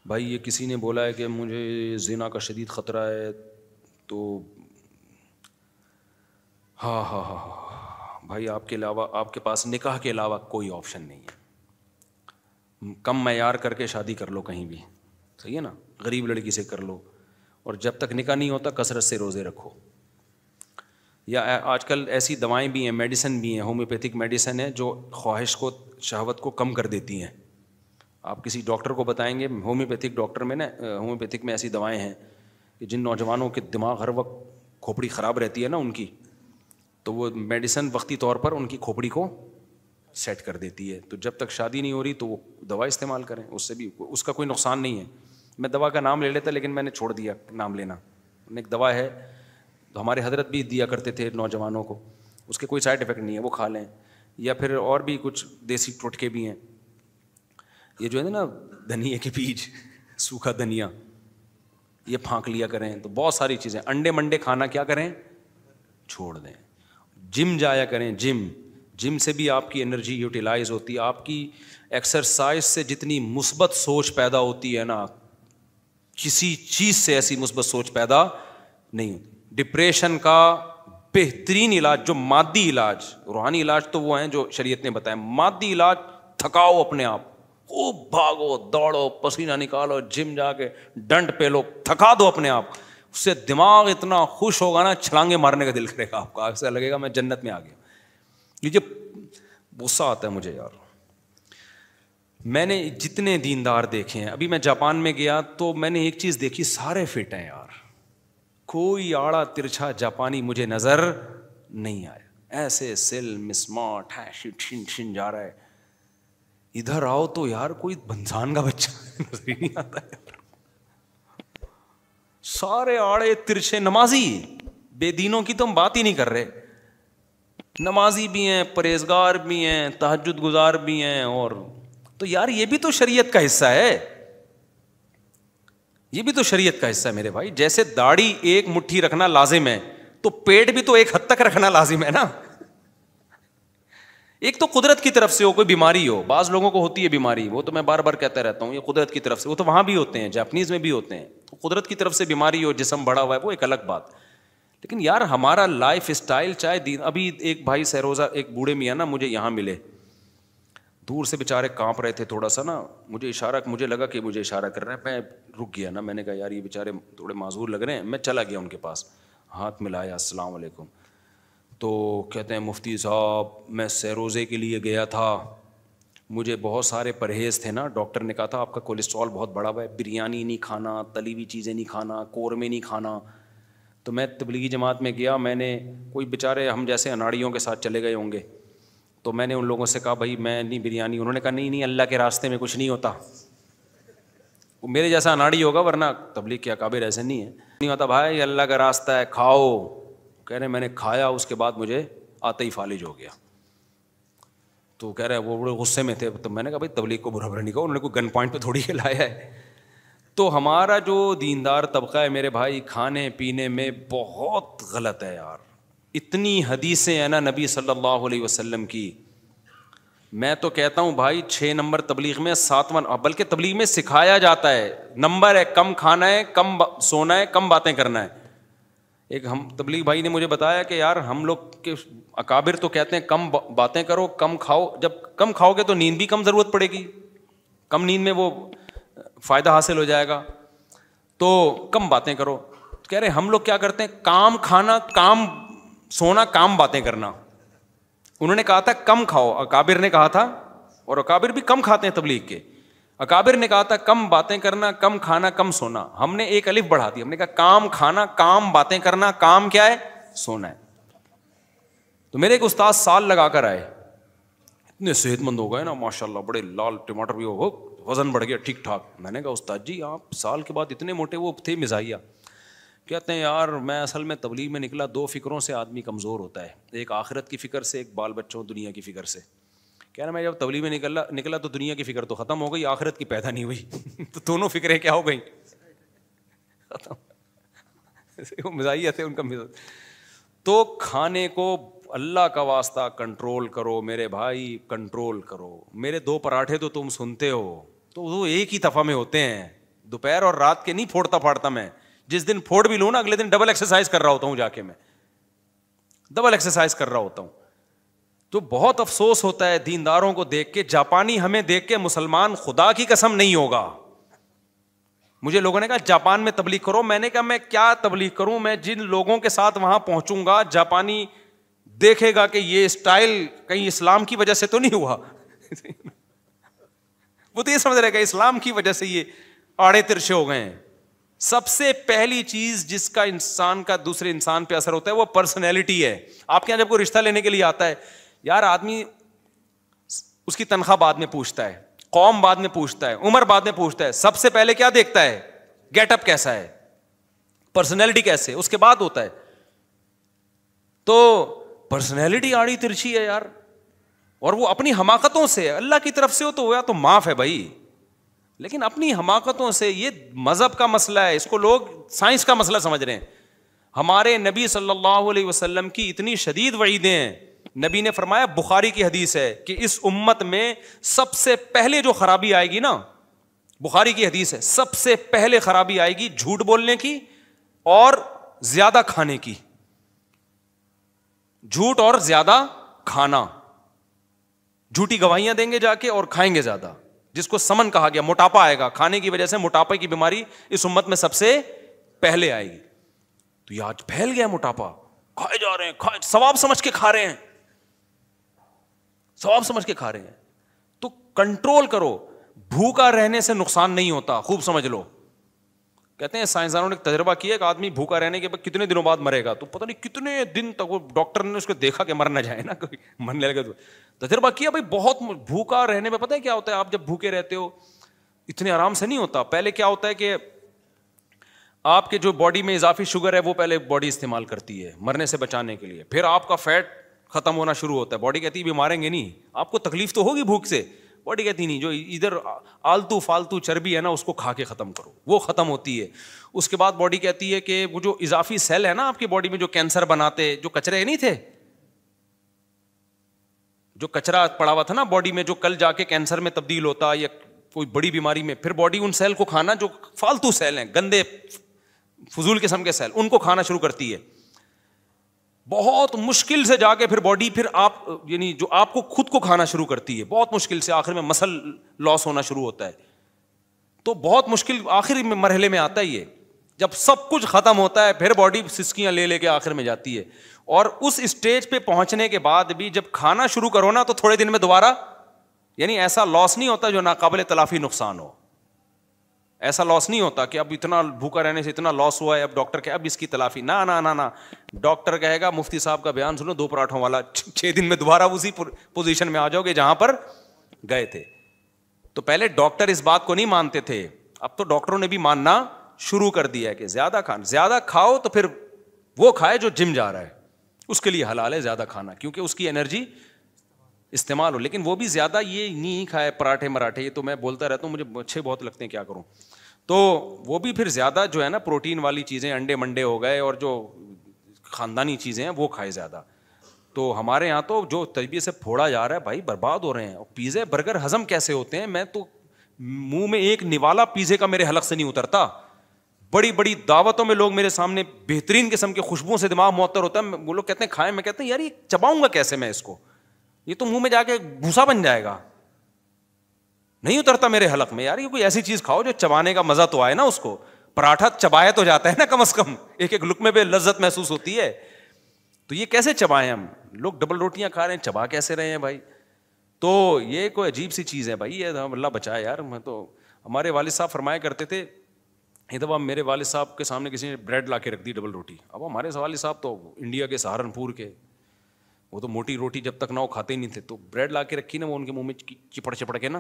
بھائی یہ کسی نے بولا ہے کہ مجھے زنا کا شدید خطرہ ہے، تو ہاں ہاں ہاں ہاں بھائی آپ کے علاوہ، آپ کے پاس نکاح کے علاوہ کوئی آپشن نہیں ہے. کم معیار کر کے شادی کر لو کہیں بھی، صحیح ہے نا، غریب لڑکی سے کر لو، اور جب تک نکاح نہیں ہوتا کثرت سے روزے رکھو. یا آج کل ایسی دوائیں بھی ہیں، میڈیسن بھی ہیں، ہومیوپیتھک میڈیسن ہے جو خواہش کو، شہوت کو کم کر دیتی ہیں. آپ کسی ڈاکٹر کو بتائیں گے ہومیوپیتھک ڈاکٹر میں نا، ہومیوپیتھک میں ایسی دوائیں ہیں کہ جن نوجوانوں کے دماغ ہر وقت کھوپڑی خراب رہتی ہے نا ان کی، تو وہ میڈیسن وقتی طور پر ان کی کھوپڑی کو سیٹ کر دیتی ہے. تو جب تک شادی نہیں ہو رہی تو وہ دوا استعمال کریں، اس سے بھی اس کا کوئی نقصان نہیں ہے. میں دوا کا نام لے لیتا لیکن میں نے چھوڑ دیا نام لینا. ایک دوا ہے تو ہمارے حضرت بھی دیا کرتے تھے نوجوانوں کو، اس کے کوئی سائڈ افیکٹ نہیں ہے، وہ کھا لیں. یا پھر اور بھی کچھ دیسی ٹوٹکے بھی ہیں، یہ جو ہے نا دھنیا کے بیج، سوکھا دھنیا، یہ پھانک لیا کریں. تو بہت ساری چیزیں، انڈے منڈے کھانا کیا کریں، چھوڑ دیں. جم جایا کریں، جم سے بھی آپ کی انرجی یوٹیلائز ہوتی ہے. آپ کی ایکسرسائز سے جتنی مثبت سوچ پیدا ہوتی ہے نا، کسی چیز سے ایسی مثبت سوچ پیدا نہیں ہوتی. ڈپریشن کا بہترین علاج، جو مادی علاج، روحانی علاج تو وہ ہیں جو شریعت نے بتایا، مادی علاج تھکاؤ اپنے آپ، خوب بھاگو دوڑو، پسینہ نکالو، جم جا کے ڈنڈ پہ لو، تھکا دو اپنے آپ. اس سے دماغ اتنا خوش ہوگا نا، چھلانگے مارنے کا دل کرے گا آپ کا، ایسا لگے گا میں جنت میں آ گیا. یہ جو غصہ آتا ہے مجھے یار، میں نے جتنے دیندار دیکھے ہیں، ابھی میں جاپان میں گیا تو میں نے ایک چیز دیکھی، سارے فٹ ہیں یار، کوئی آڑا ترچھا جاپانی مجھے نظر نہیں آیا. ایسے سلم اسمارٹ شن جا رہا ہے. ادھر آؤ تو یار کوئی بنسان کا بچہ نظر ہی نہیں آتا ہے. سارے آڑے ترچھے، نمازی، بے دینوں کی تو ہم بات ہی نہیں کر رہے، نمازی بھی ہیں، پرہیزگار بھی ہیں، تہجد گزار بھی ہیں. اور تو یار یہ بھی تو شریعت کا حصہ ہے، یہ بھی تو شریعت کا حصہ ہے میرے بھائی. جیسے داڑھی ایک مٹھی رکھنا لازم ہے، تو پیٹ بھی تو ایک حد تک رکھنا لازم ہے نا. ایک تو قدرت کی طرف سے ہو، کوئی بیماری ہو، بعض لوگوں کو ہوتی ہے بیماری، وہ تو میں بار بار کہتا رہتا ہوں، یہ قدرت کی طرف سے، وہ تو وہاں بھی ہوتے ہیں، جاپنیز میں بھی ہوتے ہیں. قدرت کی طرف سے بیماری ہو، جسم بڑا ہوا ہے، وہ ایک الگ بات. لیکن یار ہمارا لائف اسٹائل چاہے دین. ابھی ایک بھائی سہروزہ، ایک بوڑھے میاں نا مجھے یہاں ملے، دور سے بیچارے کانپ رہے تھے تھوڑا سا نا، مجھے لگا کہ مجھے اشارہ کر رہے ہیں. میں رک گیا نا، میں نے کہا یار یہ بیچارے تھوڑے معذور لگ رہے ہیں. میں چلا گیا ان کے پاس، ہاتھ ملایا، السلام علیکم. تو کہتے ہیں مفتی صاحب میں سہروزے کے لیے گیا تھا، مجھے بہت سارے پرہیز تھے نا، ڈاکٹر نے کہا تھا آپ کا کولیسٹرول بہت بڑا ہوا ہے، بریانی نہیں کھانا، تلی ہوئی چیزیں نہیں کھانا، قورمے نہیں کھانا. تو میں تبلیغی جماعت میں گیا، میں نے کوئی بیچارے ہم جیسے اناڑیوں کے ساتھ چلے گئے ہوں گے، تو میں نے ان لوگوں سے کہا بھائی میں نہیں بریانی. انہوں نے کہا نہیں اللہ کے راستے میں کچھ نہیں ہوتا. وہ میرے جیسا اناڑی ہوگا، ورنہ تبلیغ کے اکابر ایسے نہیں ہوتا بھائی، اللہ کا راستہ ہے کھاؤ. کہہ رہے میں نے کھایا، اس کے بعد مجھے آتے ہی فالج ہو گیا. تو کہہ رہے وہ بڑے غصے میں تھے. تو میں نے کہا بھائی تبلیغ کو برا نہیں کہو، انہوں نے کوئی گن پوائنٹ پہ تھوڑی لایا ہے. تو ہمارا جو دیندار طبقہ ہے میرے بھائی، کھانے پینے میں بہت غلط ہے یار. اتنی حدیثیں ہیں نا نبی صلی اللہ علیہ وسلم کی، میں تو کہتا ہوں بھائی 6 نمبر تبلیغ میں 7واں، بلکہ تبلیغ میں سکھایا جاتا ہے، نمبر ہے کم کھانا ہے، کم سونا ہے، کم باتیں کرنا ہے. ایک ہم تبلیغ بھائی نے مجھے بتایا کہ یار ہم لوگ کے اکابر تو کہتے ہیں کم باتیں کرو، کم کھاؤ. جب کم کھاؤ گے تو نیند بھی کم ضرورت پڑے گی، کم نیند میں وہ فائدہ حاصل ہو جائے گا. تو کم باتیں کرو. کہہ رہے ہم لوگ کیا کرتے ہیں، کام کھانا، کام سونا، کام باتیں کرنا. انہوں نے کہا تھا کم کھاؤ، اکابر نے کہا تھا، اور اکابر بھی کم کھاتے ہیں تبلیغ کے. اکابر نے کہا تھا کم باتیں کرنا، کم کھانا، کم سونا. ہم نے ایک الف بڑھا دی، ہم نے کہا کام کھانا، کام باتیں کرنا، کام کیا ہے، سونا ہے. تو میرے ایک استاد سال لگا کر آئے، اتنے صحت مند ہو گئے نا ماشاءاللہ، بڑے لال ٹماٹر بھی ہو، وزن بڑھ گیا ٹھیک ٹھاک. میں نے کہا استاد جی آپ سال کے بعد اتنے موٹے، وہ تھے مزاحیہ. کہتے ہیں یار میں اصل میں تبلیغ میں نکلا، 2 فکروں سے آدمی کمزور ہوتا ہے، ایک آخرت کی فکر سے، ایک بال بچوں دنیا کی فکر سے. کہہ رہا میں جب تبلیغ میں نکلا تو دنیا کی فکر تو ختم ہو گئی، آخرت کی پیدا نہیں ہوئی. تو دونوں فکریں کیا ہو گئیں، ختم. مزاحیہ تھے ان کا مزاج. تو کھانے کو اللہ کا واسطہ کنٹرول کرو میرے بھائی، کنٹرول کرو. میرے 2 پراٹھے تو تم سنتے ہو، تو وہ ایک ہی دفعہ میں ہوتے ہیں، دوپہر اور رات کے نہیں پھوڑتا پھاڑتا میں, جس دن پھوڑ بھی لوں نا اگلے دن ڈبل ایکسرسائز کر رہا ہوتا ہوں, جا کے میں ڈبل ایکسرسائز کر رہا ہوتا ہوں. تو بہت افسوس ہوتا ہے دینداروں کو دیکھ کے, جاپانی ہمیں دیکھ کے مسلمان خدا کی قسم نہیں ہوگا. مجھے لوگوں نے کہا جاپان میں تبلیغ کرو, میں نے کہا میں کیا تبلیغ کروں, میں جن لوگوں کے ساتھ وہاں پہنچوں گا جاپانی دیکھے گا کہ یہ اسٹائل کہیں اسلام کی وجہ سے تو نہیں ہوا. وہ تو یہ سمجھ رہے گا اسلام کی وجہ سے یہ آڑے ترچھے ہو گئے ہیں. سب سے پہلی چیز جس کا انسان کا دوسرے انسان پہ اثر ہوتا ہے وہ پرسنالٹی ہے. آپ کے یہاں جب کوئی رشتہ لینے کے لیے آتا ہے, یار آدمی اس کی تنخواہ بعد میں پوچھتا ہے, قوم بعد میں پوچھتا ہے, عمر بعد میں پوچھتا ہے, سب سے پہلے کیا دیکھتا ہے, گیٹ اپ کیسا ہے, پرسنالٹی کیسے, اس کے بعد ہوتا ہے. تو پرسنالٹی آڑی ترچھی ہے یار, اور وہ اپنی حماقتوں سے, اللہ کی طرف سے ہو تو ہوا تو معاف ہے بھائی, لیکن اپنی حماقتوں سے. یہ مذہب کا مسئلہ ہے, اس کو لوگ سائنس کا مسئلہ سمجھ رہے ہیں. ہمارے نبی صلی اللہ علیہ وسلم کی اتنی شدید وعیدیں ہیں. نبی نے فرمایا, بخاری کی حدیث ہے, کہ اس امت میں سب سے پہلے جو خرابی آئے گی نا, بخاری کی حدیث ہے, سب سے پہلے خرابی آئے گی جھوٹ بولنے کی اور زیادہ کھانے کی. جھوٹ اور زیادہ کھانا, جھوٹی گواہیاں دیں گے جا کے اور کھائیں گے زیادہ, جس کو سمن کہا گیا. موٹاپا آئے گا, کھانے کی وجہ سے موٹاپے کی بیماری اس امت میں سب سے پہلے آئے گی. تو یہ آج پھیل گیا موٹاپا, کھائے جا رہے ہیں, ثواب سمجھ کے کھا رہے ہیں, ثواب سمجھ کے کھا رہے ہیں. تو کنٹرول کرو. بھوکا رہنے سے نقصان نہیں ہوتا, خوب سمجھ لو. کہتے ہیں سائنسدانوں نے ایک تجربہ کیا کہ آدمی بھوکا رہنے کے بعد کتنے دنوں بعد مرے گا, تو پتہ نہیں کتنے دن تک, وہ ڈاکٹر نے اس کو دیکھا کہ مر نہ جائے نا, کوئی مرنے لگے. تو تجربہ کیا بھائی, بہت بھوکا رہنے میں پتہ ہے کیا ہوتا ہے, آپ جب بھوکے رہتے ہو اتنے آرام سے نہیں ہوتا. پہلے کیا ہوتا ہے کہ آپ کے جو باڈی میں اضافی شوگر ہے وہ پہلے باڈی استعمال کرتی ہے مرنے سے بچانے کے لیے, پھر آپ کا فیٹ ختم ہونا شروع ہوتا ہے. باڈی کہتی ہے بھی ماریں گے نہیں, آپ کو تکلیف تو ہوگی بھوک سے, باڈی کہتی نہیں, جو ادھر آلتو فالتو چربی ہے نا اس کو کھا کے ختم کرو, وہ ختم ہوتی ہے. اس کے بعد باڈی کہتی ہے کہ وہ جو اضافی سیل ہے نا آپ کی باڈی میں جو کینسر بناتے, جو کچرے نہیں تھے, جو کچرا پڑا ہوا تھا نا باڈی میں, جو کل جا کے کینسر میں تبدیل ہوتا یا کوئی بڑی بیماری میں, پھر باڈی ان سیل کو کھانا, جو فالتو سیل ہیں, گندے فضول قسم کے سیل, ان کو کھانا شروع کرتی ہے. بہت مشکل سے جا کے پھر باڈی پھر آپ یعنی جو آپ کو خود کو کھانا شروع کرتی ہے, بہت مشکل سے, آخر میں مسل لاس ہونا شروع ہوتا ہے. تو بہت مشکل آخری میں مرحلے میں آتا ہے یہ, جب سب کچھ ختم ہوتا ہے پھر باڈی سسکیاں لے لے کے آخر میں جاتی ہے. اور اس اسٹیج پہ پہنچنے کے بعد بھی جب کھانا شروع کرو نا تو تھوڑے دن میں دوبارہ, یعنی ایسا لاس نہیں ہوتا جو ناقابل تلافی نقصان ہو. ایسا لاس نہیں ہوتا کہ اب اتنا بھوکا رہنے سے اتنا لاس ہوا ہے, اب ڈاکٹر کہ اب اس کی تلافی, نہ نہ نہ نہ. ڈاکٹر کہے گا مفتی صاحب کا بیان سنو, 2 پراٹھوں والا, 6 دن میں دوبارہ اسی پوزیشن میں آ جاؤ گے جہاں پر گئے تھے. تو پہلے ڈاکٹر اس بات کو نہیں مانتے تھے, اب تو ڈاکٹروں نے بھی ماننا شروع کر دیا ہے کہ زیادہ کھاؤ تو پھر وہ کھائے جو جم جا رہا ہے, اس کے لیے حلال ہے زیادہ کھانا, کیونکہ اس کی انرجی استعمال ہو. لیکن وہ بھی زیادہ یہ نہیں کھائے پراٹھے مراٹھے, یہ تو میں بولتا رہتا ہوں, مجھے اچھے بہت لگتے ہیں, کیا کروں. تو وہ بھی پھر زیادہ جو ہے نا پروٹین والی چیزیں, انڈے منڈے ہو گئے اور جو خاندانی چیزیں ہیں وہ کھائے زیادہ. تو ہمارے یہاں تو جو طریقے سے پھوڑا جا رہا ہے بھائی, برباد ہو رہے ہیں. پیزے برگر ہضم کیسے ہوتے ہیں, میں تو منہ میں ایک نوالا پیزے کا میرے حلق سے نہیں اترتا. بڑی بڑی دعوتوں میں لوگ میرے سامنے بہترین قسم کے خوشبوؤں سے دماغ معطر ہوتا ہے, وہ لوگ کہتے ہیں کھائیں, میں کہتے ہیں یار یہ چباؤں گا کیسے میں اس کو, یہ تو منہ میں جا کے بھوسا بن جائے گا, نہیں اترتا میرے حلق میں. یار یہ کوئی ایسی چیز کھاؤ جو چبانے کا مزہ تو آئے نا اس کو. پراٹھا چبایا تو جاتا ہے نا کم از کم, ایک ایک لقمے پہ لذت محسوس ہوتی ہے. تو یہ کیسے چبائیں ہم لوگ, ڈبل روٹیاں کھا رہے ہیں, چبا کیسے رہے ہیں بھائی. تو یہ کوئی عجیب سی چیز ہے بھائی, یہ اللہ بچائے یار. میں تو ہمارے والد صاحب فرمایا کرتے تھے, یہ دفعہ میرے والد صاحب کے سامنے کسی نے بریڈ لا کے رکھ دی ڈبل روٹی. اب ہمارے والد صاحب تو انڈیا کے سہارنپور کے, وہ تو موٹی روٹی جب تک نہ وہ کھاتے ہی نہیں تھے, تو بریڈ لا کے رکھی نا, وہ ان کے منہ میں چپڑ چپڑ کے نا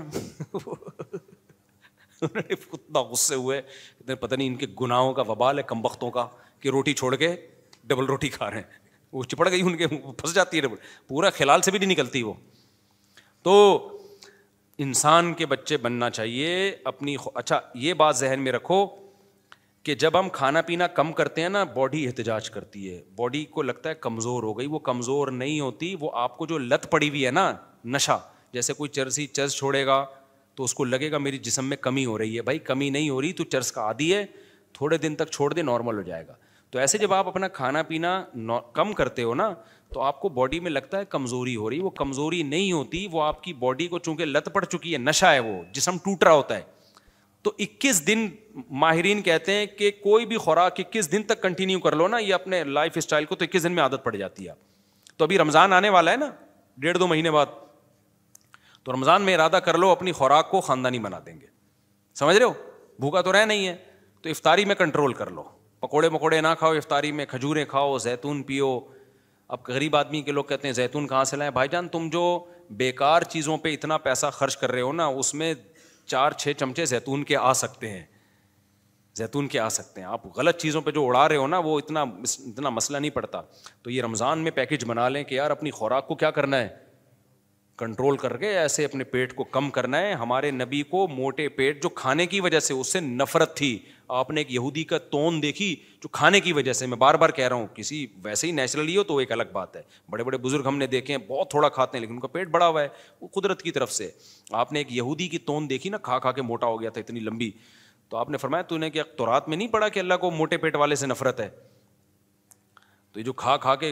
اتنا غصے ہوئے, پتہ نہیں ان کے گناہوں کا وبال ہے کم بختوں کا, کہ روٹی چھوڑ کے ڈبل روٹی کھا رہے ہیں. وہ چپڑ گئی ان کے, پھنس جاتی ہے پورا, خلال سے بھی نہیں نکلتی وہ. تو انسان کے بچے بننا چاہیے اپنی. اچھا یہ بات ذہن میں رکھو کہ جب ہم کھانا پینا کم کرتے ہیں نا, باڈی احتجاج کرتی ہے, باڈی کو لگتا ہے کمزور ہو گئی. وہ کمزور نہیں ہوتی, وہ آپ کو جو لت پڑی ہوئی ہے نا نشہ, جیسے کوئی چرس چھوڑے گا تو اس کو لگے گا میری جسم میں کمی ہو رہی ہے. بھائی کمی نہیں ہو رہی, تو چرس کا عادی ہے, تھوڑے دن تک چھوڑ دے, نارمل ہو جائے گا. تو ایسے جب آپ اپنا کھانا پینا کم کرتے ہو نا, تو آپ کو باڈی میں لگتا ہے کمزوری ہو رہی. وہ کمزوری نہیں ہوتی, وہ آپ کی باڈی کو چونکہ لت پڑ چکی ہے, نشہ ہے, وہ جسم ٹوٹ رہا ہوتا ہے. تو 21 دن ماہرین کہتے ہیں کہ کوئی بھی خوراک 21 دن تک کنٹینیو کر لو نا, یہ اپنے لائف اسٹائل کو, تو 21 دن میں عادت پڑ جاتی ہے. تو ابھی رمضان آنے والا ہے نا 1.5-2 مہینے بعد, تو رمضان میں ارادہ کر لو اپنی خوراک کو خاندانی بنا دیں گے. سمجھ رہے ہو, بھوکا تو رہ نہیں ہے, تو افطاری میں کنٹرول کر لو, پکوڑے مکوڑے نہ کھاؤ افطاری میں, کھجوریں کھاؤ, زیتون پیو. اب غریب آدمی کے لوگ کہتے ہیں زیتون کہاں سے لائیں. بھائی جان تم جو بیکار چیزوں پہ اتنا پیسہ خرچ کر رہے ہو نا, اس میں 4-6 چمچے زیتون کے آ سکتے ہیں, زیتون کے آ سکتے ہیں. آپ غلط چیزوں پہ جو اڑا رہے ہو نا, وہ اتنا مسئلہ نہیں پڑتا. تو یہ رمضان میں پیکج بنا لیں کہ یار اپنی خوراک کو کیا کرنا ہے, کنٹرول کر کے ایسے اپنے پیٹ کو کم کرنا ہے. ہمارے نبی کو موٹے پیٹ جو کھانے کی وجہ سے اس سے نفرت تھی. آپ نے ایک یہودی کا تون دیکھی جو کھانے کی وجہ سے, میں بار بار کہہ رہا ہوں, کسی ویسے ہی نیچرلی ہو تو ایک الگ بات ہے. بڑے بڑے بزرگ ہم نے دیکھے ہیں بہت تھوڑا کھاتے ہیں لیکن ان کا پیٹ بڑا ہوا ہے, وہ قدرت کی طرف سے. آپ نے ایک یہودی کی تون دیکھی نا, کھا کھا کے موٹا ہو گیا تھا, اتنی لمبی. تو آپ نے فرمایا تو نے کیا تورات میں نہیں پڑھا کہ اللہ کو موٹے پیٹ والے سے نفرت ہے. تو یہ جو کھا کھا کے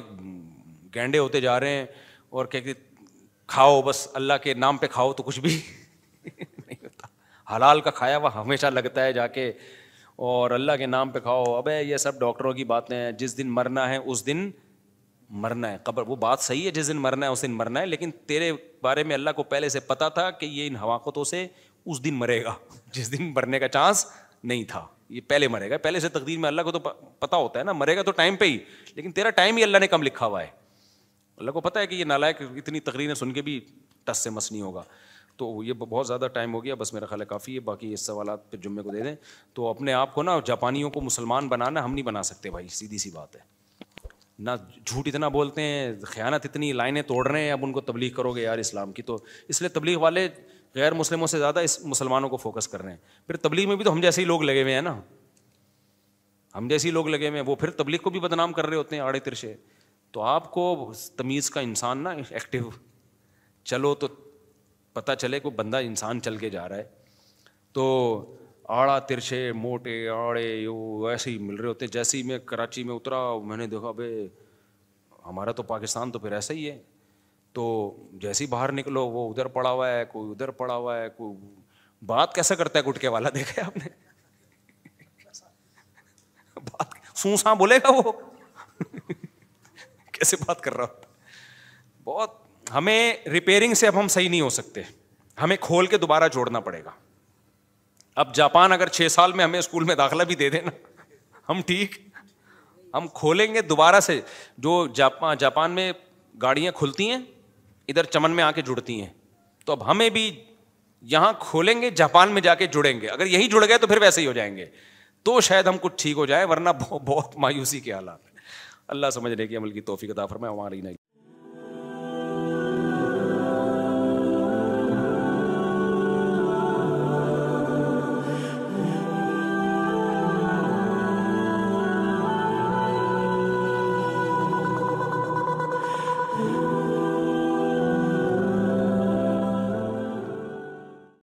گینڈے ہوتے جا رہے ہیں اور کہ کھاؤ بس اللہ کے نام پہ کھاؤ, تو کچھ بھی نہیں ہوتا. حلال کا کھایا ہوا ہمیشہ لگتا ہے جا کے, اور اللہ کے نام پہ کھاؤ. ابے یہ سب ڈاکٹروں کی باتیں ہیں, جس دن مرنا ہے اس دن مرنا ہے. قبر وہ بات صحیح ہے, جس دن مرنا ہے اس دن مرنا ہے, لیکن تیرے بارے میں اللہ کو پہلے سے پتا تھا کہ یہ ان حماقتوں سے اس دن مرے گا جس دن مرنے کا چانس نہیں تھا. یہ پہلے مرے گا, پہلے سے تقدیر میں اللہ کو تو پتا ہوتا ہے نا, مرے گا تو ٹائم پہ ہی, لیکن تیرا ٹائم ہی اللہ نے کم لکھا ہوا ہے. اللہ کو پتا ہے کہ یہ نالائق اتنی تقریریں سن کے بھی ٹس سے مس نہیں ہوگا. تو یہ بہت زیادہ ٹائم ہو گیا, بس میرا خیال ہے کافی ہے, باقی اس سوالات پہ جمعے کو دے دیں. تو اپنے آپ کو نا جاپانیوں کو مسلمان بنانا ہم نہیں بنا سکتے بھائی, سیدھی سی بات ہے. نہ جھوٹ اتنا بولتے ہیں, خیانت اتنی, لائنیں توڑ رہے ہیں, اب ان کو تبلیغ کرو گے یار اسلام کی. تو اس لیے تبلیغ والے غیر مسلموں سے زیادہ اس مسلمانوں کو فوکس کر رہے ہیں. پھر تبلیغ میں بھی تو ہم جیسے ہی لوگ لگے ہوئے ہیں نا, ہم جیسے ہی لوگ لگے ہوئے ہیں, وہ پھر تبلیغ کو بھی بدنام کر رہے ہوتے ہیں آڑے ترشے. تو آپ کو تمیز کا انسان نا ایکٹیو چلو تو پتہ چلے کوئی بندہ انسان چل کے جا رہا ہے. تو آڑا ترشے موٹے آڑے ویسے ہی مل رہے ہوتے ہیں. جیسے ہی میں کراچی میں اترا, میں نے دیکھا بھائی ہمارا تو پاکستان تو پھر ایسا ہی ہے. تو جیسے ہی باہر نکلو وہ ادھر پڑا ہوا ہے, کوئی ادھر پڑا ہوا ہے, کوئی بات کیسا کرتا ہے گٹکے والا, دیکھا ہے آپ نے بات سوں ساں بولے گا وہ کیسے بات کر رہا ہوتا. بہت ہمیں ریپیئرنگ سے اب ہم صحیح نہیں ہو سکتے, ہمیں کھول کے دوبارہ جوڑنا پڑے گا. اب جاپان اگر 6 سال میں ہمیں اسکول میں داخلہ بھی دے دینا, ہم ٹھیک, ہم کھولیں گے دوبارہ سے. جو جاپان میں گاڑیاں کھلتی ہیں ادھر چمن میں آ کے جڑتی ہیں, تو اب ہمیں بھی یہاں کھولیں گے, جاپان میں جا کے جڑیں گے. اگر یہی جڑ گئے تو پھر ویسے ہی ہو جائیں گے, تو شاید ہم کچھ ٹھیک ہو جائے, ورنہ بہت مایوسی کے حالات. اللہ سمجھنے کی عمل کی توفیق عطا فرمائے. ہماری نہیں